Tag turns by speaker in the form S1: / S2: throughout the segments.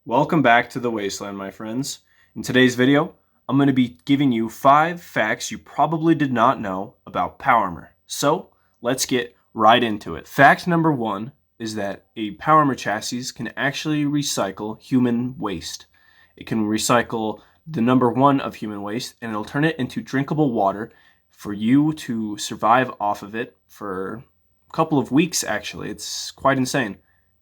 S1: Welcome back to the Wasteland, my friends. In today's video, I'm going to be giving you 5 facts you probably did not know about Power Armor. So, let's get right into it. Fact number 1 is that a Power Armor chassis can actually recycle human waste. It can recycle the number 1 of human waste, and it'll turn it into drinkable water for you to survive off of it for a couple of weeks, actually. It's quite insane.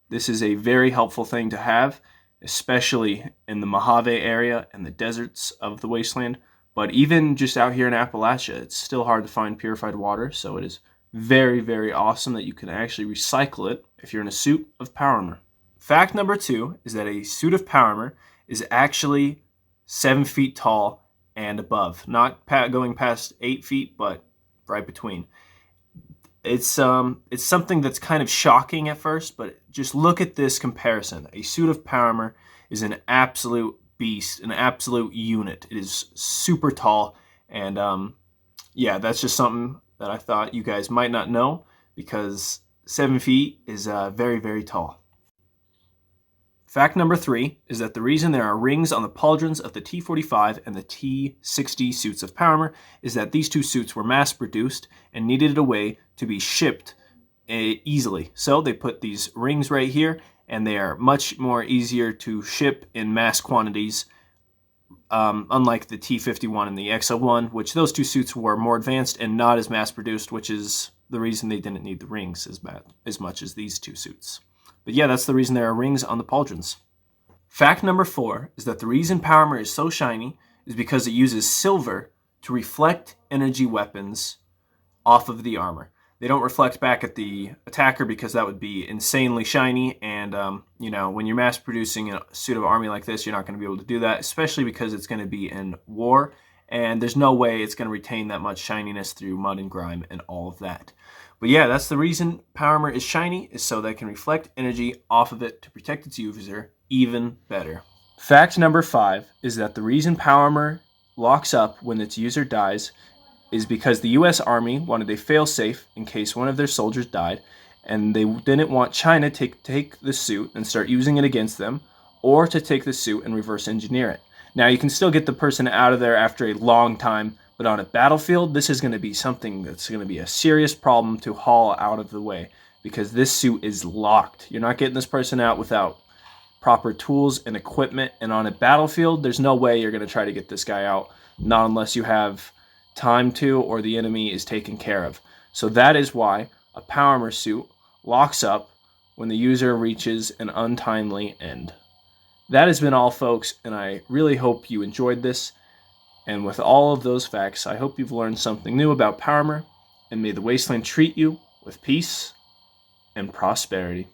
S1: This is a very helpful thing to have, especially in the Mojave area and the deserts of the wasteland. But even just out here in Appalachia, it's still hard to find purified water, so it is very, very awesome that you can actually recycle it if you're in a suit of Power Armor. Fact number 2 is that a suit of Power Armor is actually 7 feet tall and above. Not going past 8 feet, but right between. It's something that's kind of shocking at first, but just look at this comparison. A suit of Power Armor is an absolute beast, an absolute unit. It is super tall, and yeah, that's just something that I thought you guys might not know, because 7 feet is very, very tall. Fact number 3 is that the reason there are rings on the pauldrons of the T-45 and the T-60 suits of Power Armor is that these two suits were mass-produced and needed a way to be shipped easily. So they put these rings right here, and they are much more easier to ship in mass quantities, unlike the T-51 and the XL-1, which those two suits were more advanced and not as mass-produced, which is the reason they didn't need the rings as much as these two suits. But yeah, that's the reason there are rings on the pauldrons. Fact number 4 is that the reason Power Armor is so shiny is because it uses silver to reflect energy weapons off of the armor. They don't reflect back at the attacker because that would be insanely shiny, and when you're mass producing a suit of army like this, you're not going to be able to do that, especially because it's going to be in war, and there's no way it's going to retain that much shininess through mud and grime and all of that. But yeah, that's the reason Power Armor is shiny, is so that it can reflect energy off of it to protect its user even better. Fact number 5 is that the reason Power Armor locks up when its user dies is because the US Army wanted a failsafe in case one of their soldiers died, and they didn't want China to take the suit and start using it against them, or to take the suit and reverse engineer it. Now, you can still get the person out of there after a long time, but on a battlefield, this is going to be something that's going to be a serious problem to haul out of the way, because this suit is locked. You're not getting this person out without proper tools and equipment, and on a battlefield, there's no way you're going to try to get this guy out, not unless you have time to, or the enemy is taken care of. So that is why a Power Armor suit locks up when the user reaches an untimely end. That has been all, folks, and I really hope you enjoyed this. And with all of those facts, I hope you've learned something new about Power Armor, and may the Wasteland treat you with peace and prosperity.